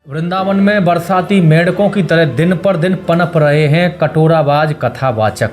वृंदावन में बरसाती मेंढकों की तरह दिन पर दिन पनप रहे हैं कटोराबाज कथावाचक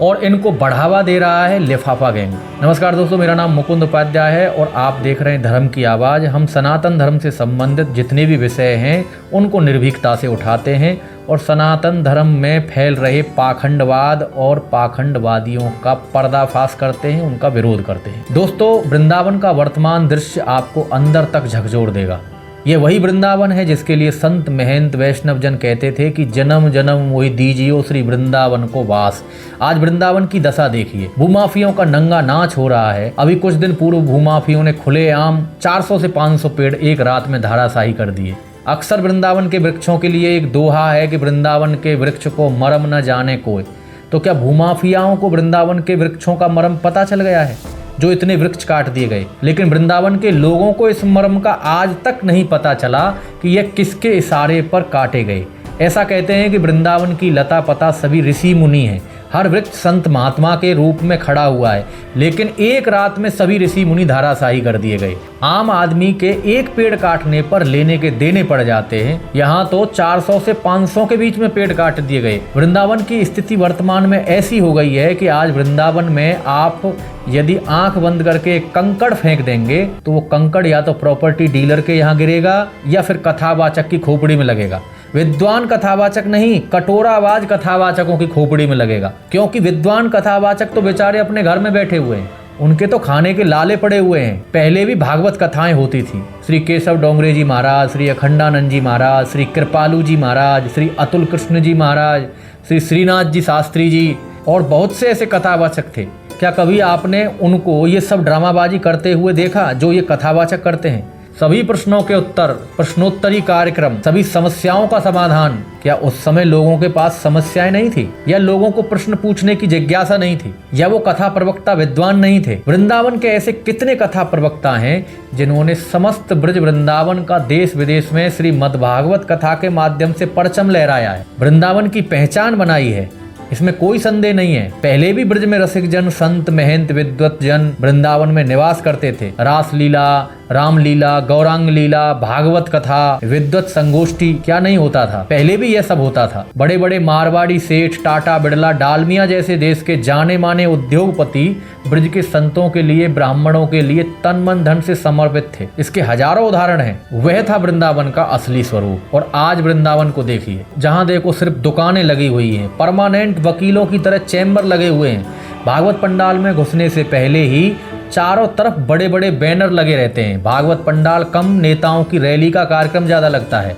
और इनको बढ़ावा दे रहा है लिफाफा गैंग। नमस्कार दोस्तों, मेरा नाम मुकुंद उपाध्याय है और आप देख रहे हैं धर्म की आवाज़। हम सनातन धर्म से संबंधित जितने भी विषय हैं उनको निर्भीकता से उठाते हैं और सनातन धर्म में फैल रहे पाखंडवाद और पाखंडवादियों का पर्दाफाश करते हैं, उनका विरोध करते हैं। दोस्तों, वृंदावन का वर्तमान दृश्य आपको अंदर तक झकझोर देगा। ये वही वृंदावन है जिसके लिए संत महंत वैष्णव जन कहते थे कि जन्म जन्म मोहि दीजियो श्री वृंदावन को वास। आज वृंदावन की दशा देखिए, भूमाफियों का नंगा नाच हो रहा है। अभी कुछ दिन पूर्व भूमाफियों ने खुलेआम 400 से 500 पेड़ एक रात में धराशाही कर दिए। अक्सर वृंदावन के वृक्षों के लिए एक दोहा है कि वृंदावन के वृक्ष को मरम न जाने कोई। तो क्या भूमाफियाओं को वृंदावन के वृक्षों का मरम पता चल गया है जो इतने वृक्ष काट दिए गए? लेकिन वृंदावन के लोगों को इस मर्म का आज तक नहीं पता चला कि यह किसके इशारे पर काटे गए। ऐसा कहते हैं कि वृंदावन की लता पता सभी ऋषि मुनि हैं। हर वृक्ष संत महात्मा के रूप में खड़ा हुआ है, लेकिन एक रात में सभी ऋषि मुनि धाराशाही कर दिए गए। आम आदमी के एक पेड़ काटने पर लेने के देने पड़ जाते हैं, यहाँ तो 400 से 500 के बीच में पेड़ काट दिए गए। वृंदावन की स्थिति वर्तमान में ऐसी हो गई है कि आज वृंदावन में आप यदि आंख बंद करके कंकड़ फेंक देंगे तो वो कंकड़ या तो प्रॉपर्टी डीलर के यहाँ गिरेगा या फिर कथावाचक की खोपड़ी में लगेगा। विद्वान कथावाचक नहीं, कटोराबाज कथावाचकों की खोपड़ी में लगेगा। क्योंकि विद्वान कथावाचक तो बेचारे अपने घर में बैठे हुए हैं, उनके तो खाने के लाले पड़े हुए हैं। पहले भी भागवत कथाएं होती थी। श्री केशव डोंगरे जी महाराज, श्री अखंडानंद जी महाराज, श्री कृपालू जी महाराज, श्री अतुल कृष्ण जी महाराज, श्री श्रीनाथ जी शास्त्री जी और बहुत से ऐसे कथावाचक थे। क्या कभी आपने उनको ये सब ड्रामाबाजी करते हुए देखा जो ये कथावाचक करते हैं? सभी प्रश्नों के उत्तर, प्रश्नोत्तरी कार्यक्रम, सभी समस्याओं का समाधान। क्या उस समय लोगों के पास समस्याएं नहीं थी, या लोगों को प्रश्न पूछने की जिज्ञासा नहीं थी, या वो कथा प्रवक्ता विद्वान नहीं थे? वृंदावन के ऐसे कितने कथा प्रवक्ता हैं जिन्होंने समस्त ब्रज वृंदावन का देश विदेश में श्री मद्भागवत कथा के माध्यम से परचम लहराया है, वृंदावन की पहचान बनाई है। इसमें कोई संदेह नहीं है। पहले भी ब्रज में रसिक जन, संत महंत विद्वत जन वृंदावन में निवास करते थे। रास लीला, रामलीला, गौरांग लीला, भागवत कथा, विद्वत संगोष्ठी, क्या नहीं होता था? पहले भी यह सब होता था। बड़े बड़े मारवाड़ी सेठ, टाटा, बिड़ला, डालमिया जैसे देश के जाने माने उद्योगपति ब्रज के संतों के लिए, ब्राह्मणों के लिए तन मन धन से समर्पित थे। इसके हजारों उदाहरण हैं। वह था वृंदावन का असली स्वरूप। और आज वृंदावन को देखिए, जहाँ देखो सिर्फ दुकानें लगी हुई हैं, परमानेंट वकीलों की तरह चैम्बर लगे हुए हैं। भागवत पंडाल में घुसने से पहले ही चारों तरफ बड़े बड़े बैनर लगे रहते हैं। भागवत पंडाल कम, नेताओं की रैली का कार्यक्रम ज़्यादा लगता है।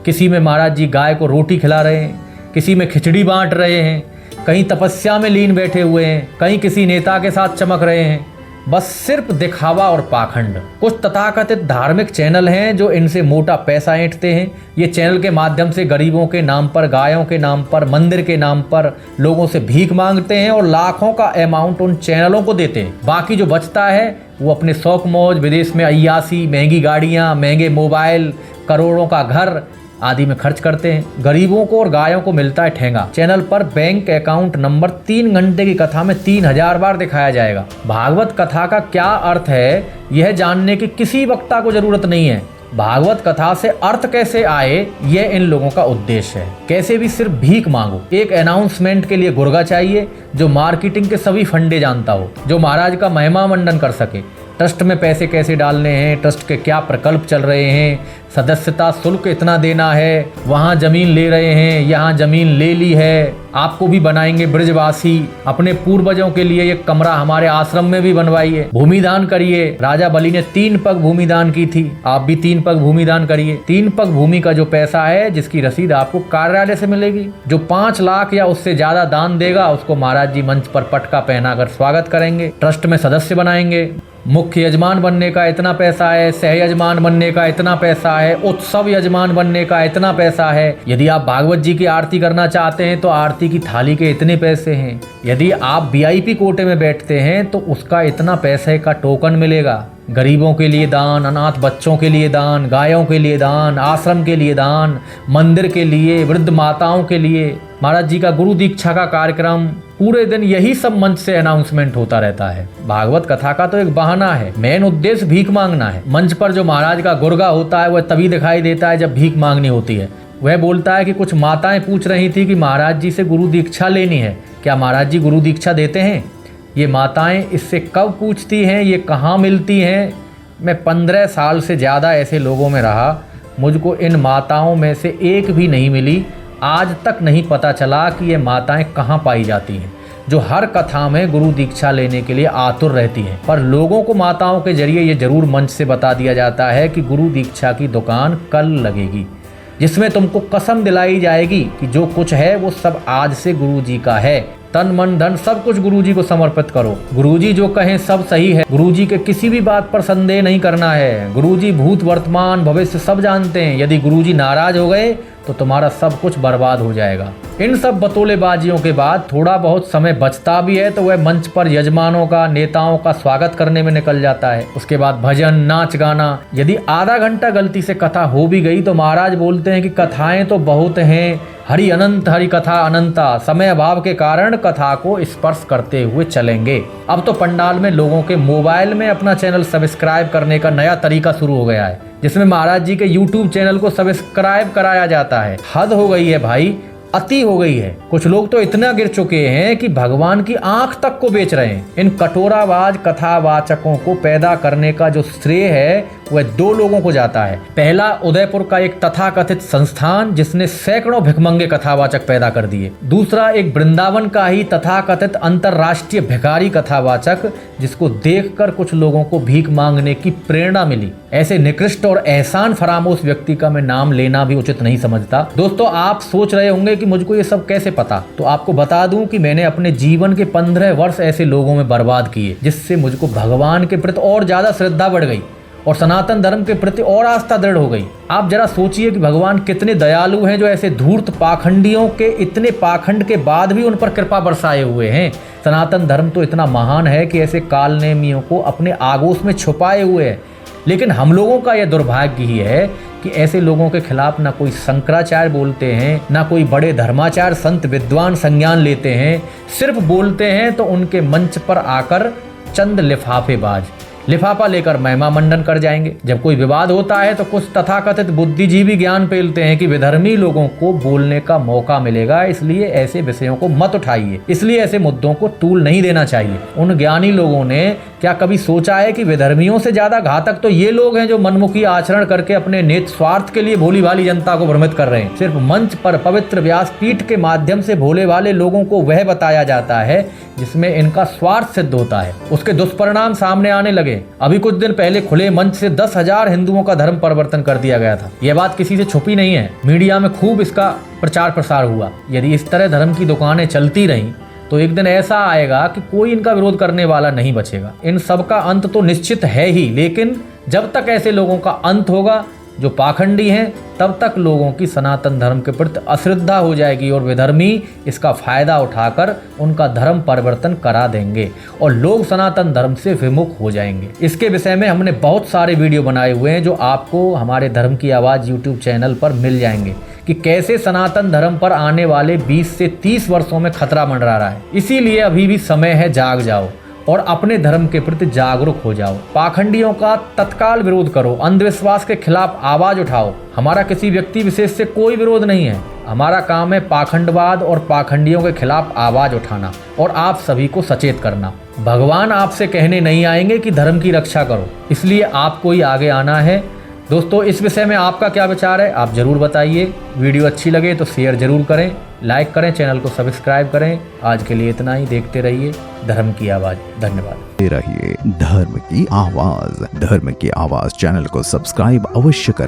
किसी में महाराज जी गाय को रोटी खिला रहे हैं, किसी में खिचड़ी बांट रहे हैं, कहीं तपस्या में लीन बैठे हुए हैं, कहीं किसी नेता के साथ चमक रहे हैं। बस सिर्फ दिखावा और पाखंड। कुछ तथाकथित धार्मिक चैनल हैं जो इनसे मोटा पैसा ऐंठते हैं। ये चैनल के माध्यम से गरीबों के नाम पर, गायों के नाम पर, मंदिर के नाम पर लोगों से भीख मांगते हैं और लाखों का अमाउंट उन चैनलों को देते हैं। बाकी जो बचता है वो अपने शौक मौज, विदेश में अय्यासी, महंगी गाड़ियाँ, महंगे मोबाइल, करोड़ों का घर आदि में खर्च करते हैं। गरीबों को और गायों को मिलता है ठेंगा। चैनल पर बैंक अकाउंट नंबर 3 घंटे की कथा में 3000 बार दिखाया जाएगा। भागवत कथा का क्या अर्थ है यह जानने की किसी वक्ता को जरूरत नहीं है। भागवत कथा से अर्थ कैसे आए यह इन लोगों का उद्देश्य है। कैसे भी सिर्फ भीख मांगो। एक अनाउंसमेंट के लिए गुर्गा चाहिए जो मार्केटिंग के सभी फंडे जानता हो, जो महाराज का महिमा मंडन कर सके। ट्रस्ट में पैसे कैसे डालने हैं, ट्रस्ट के क्या प्रकल्प चल रहे हैं, सदस्यता शुल्क इतना देना है, वहाँ जमीन ले रहे हैं, यहाँ जमीन ले ली है, आपको भी बनाएंगे ब्रजवासी, अपने पूर्वजों के लिए एक कमरा हमारे आश्रम में भी बनवाइए, भूमि दान करिए। राजा बलि ने 3 पग भूमि दान की थी, आप भी 3 पग भूमि दान करिए। 3 पग भूमि का जो पैसा है, जिसकी रसीद आपको कार्यालय से मिलेगी। जो 5 लाख या उससे ज्यादा दान देगा उसको महाराज जी मंच पर पटका पहनाकर स्वागत करेंगे, ट्रस्ट में सदस्य बनाएंगे। मुख्य यजमान बनने का इतना पैसा है, सह यजमान बनने का इतना पैसा है, उत्सव यजमान बनने का इतना पैसा है। यदि आप भागवत जी की आरती करना चाहते हैं तो आरती की थाली के इतने पैसे हैं। यदि आप VIP कोटे में बैठते हैं तो उसका इतना पैसे का टोकन मिलेगा। गरीबों के लिए दान, अनाथ बच्चों के लिए दान, गायों के लिए दान, आश्रम के लिए दान, मंदिर के लिए, वृद्ध माताओं के लिए, महाराज जी का गुरु दीक्षा का कार्यक्रम, पूरे दिन यही सब मंच से अनाउंसमेंट होता रहता है। भागवत कथा का तो एक बहाना है, मेन उद्देश्य भीख मांगना है। मंच पर जो महाराज का गुर्गा होता है वह तभी दिखाई देता है जब भीख मांगनी होती है। वह बोलता है कि कुछ माताएं पूछ रही थी कि महाराज जी से गुरु दीक्षा लेनी है, क्या महाराज जी गुरु दीक्षा देते हैं? ये माताएं इससे कब पूछती हैं, ये कहाँ मिलती हैं? मैं 15 साल से ज़्यादा ऐसे लोगों में रहा, मुझको इन माताओं में से एक भी नहीं मिली। आज तक नहीं पता चला कि ये माताएं कहाँ पाई जाती हैं जो हर कथा में गुरु दीक्षा लेने के लिए आतुर रहती हैं। पर लोगों को माताओं के जरिए ये जरूर मंच से बता दिया जाता है कि गुरु दीक्षा की दुकान कल लगेगी, जिसमें तुमको कसम दिलाई जाएगी कि जो कुछ है वो सब आज से गुरु जी का है। तन मन धन सब कुछ गुरुजी को समर्पित करो। गुरुजी जो कहें सब सही है। गुरुजी के किसी भी बात पर संदेह नहीं करना है। गुरुजी भूत वर्तमान भविष्य सब जानते हैं। यदि गुरुजी नाराज हो गए तो तुम्हारा सब कुछ बर्बाद हो जाएगा। इन सब बतौलेबाजियों के बाद थोड़ा बहुत समय बचता भी है तो वह मंच पर यजमानों का, नेताओं का स्वागत करने में निकल जाता है। उसके बाद भजन, नाच गाना। यदि आधा घंटा गलती से कथा हो भी गई तो महाराज बोलते हैं कि कथाएं तो बहुत हैं, हरि अनंत हरि कथा अनंता। समय अभाव के कारण कथा को स्पर्श करते हुए चलेंगे। अब तो पंडाल में लोगों के मोबाइल में अपना चैनल सब्सक्राइब करने का नया तरीका शुरू हो गया है, जिसमें महाराज जी के यूट्यूब चैनल को सब्सक्राइब कराया जाता है। हद हो गई है भाई, अति हो गई है। कुछ लोग तो इतना गिर चुके हैं कि भगवान की आंख तक को बेच रहे हैं। इन कटोराबाज कथावाचकों को पैदा करने का जो श्रेय है वह दो लोगों को जाता है। पहला, उदयपुर का एक तथाकथित संस्थान जिसने सैकड़ों भिखमंगे कथावाचक पैदा कर दिए। दूसरा, एक वृंदावन का ही तथाकथित अंतर्राष्ट्रीय भिखारी कथावाचक जिसको देखकर कुछ लोगों को भीख मांगने की प्रेरणा मिली। ऐसे निकृष्ट और एहसान फरामोश व्यक्ति का मैं नाम लेना भी उचित नहीं समझता। दोस्तों, आप सोच रहे होंगे कि मुझको ये सब कैसे पता, तो आपको बता दूं कि मैंने अपने जीवन के 15 वर्ष ऐसे लोगों में बर्बाद किए, जिससे मुझको भगवान के प्रति और ज्यादा श्रद्धा बढ़ गई और सनातन धर्म के प्रति और आस्था दृढ़ हो गई। आप जरा सोचिए कि भगवान कितने दयालु हैं जो ऐसे धूर्त पाखंडियों के इतने पाखंड के बाद भी उन पर कृपा बरसाए हुए हैं। सनातन धर्म तो इतना महान है कि ऐसे कालनेमियों को अपने आगोश में छुपाए हुए है। लेकिन हम लोगों का यह दुर्भाग्य ही है कि ऐसे लोगों के खिलाफ ना कोई शंकराचार्य बोलते हैं, ना कोई बड़े धर्माचार्य संत विद्वान संज्ञान लेते हैं। सिर्फ बोलते हैं तो उनके मंच पर आकर चंद लिफाफा लेकर महिमा मंडन कर जाएंगे। जब कोई विवाद होता है तो कुछ तथाकथित बुद्धिजीवी ज्ञान पेलते हैं कि विधर्मी लोगों को बोलने का मौका मिलेगा, इसलिए ऐसे विषयों को मत उठाइए, इसलिए ऐसे मुद्दों को तूल नहीं देना चाहिए। उन ज्ञानी लोगों ने क्या कभी सोचा है कि विधर्मियों से ज्यादा घातक तो ये लोग हैं जो मनमुखी आचरण करके अपने नेत स्वार्थ के लिए भोली भाली जनता को भ्रमित कर रहे हैं। सिर्फ मंच पर पवित्र व्यासपीठ के माध्यम से भोले भाले लोगों को वह बताया जाता है जिसमें इनका स्वार्थ सिद्ध होता है। उसके दुष्परिणाम सामने आने लगे। अभी कुछ दिन पहले खुले मंच से 10,000 हिंदुओं का धर्म परिवर्तन कर दिया गया था। यह बात किसी से छुपी नहीं है, मीडिया में खूब इसका प्रचार प्रसार हुआ। यदि इस तरह धर्म की दुकानें चलती रहीं तो एक दिन ऐसा आएगा कि कोई इनका विरोध करने वाला नहीं बचेगा। इन सब का अंत तो निश्चित है ही, लेकिन जब तक ऐसे लोगों का अंत होगा जो पाखंडी हैं, तब तक लोगों की सनातन धर्म के प्रति अश्रद्धा हो जाएगी और विधर्मी इसका फायदा उठाकर उनका धर्म परिवर्तन करा देंगे और लोग सनातन धर्म से विमुख हो जाएंगे। इसके विषय में हमने बहुत सारे वीडियो बनाए हुए हैं जो आपको हमारे धर्म की आवाज़ यूट्यूब चैनल पर मिल जाएंगे कि कैसे सनातन धर्म पर आने वाले 20 से 30 वर्षों में खतरा मंडरा रहा है। इसीलिए अभी भी समय है, जाग जाओ और अपने धर्म के प्रति जागरूक हो जाओ। पाखंडियों का तत्काल विरोध करो, अंधविश्वास के खिलाफ आवाज उठाओ। हमारा किसी व्यक्ति विशेष से कोई विरोध नहीं है। हमारा काम है पाखंडवाद और पाखंडियों के खिलाफ आवाज उठाना और आप सभी को सचेत करना। भगवान आपसे कहने नहीं आएंगे कि धर्म की रक्षा करो, इसलिए आपको ही आगे आना है। दोस्तों, इस विषय में आपका क्या विचार है आप जरूर बताइए। वीडियो अच्छी लगे तो शेयर जरूर करें, लाइक करें, चैनल को सब्सक्राइब करें। आज के लिए इतना ही। देखते रहिए धर्म की आवाज़। धन्यवाद। रहिए धर्म की आवाज़। धर्म की आवाज़ चैनल को सब्सक्राइब अवश्य करें।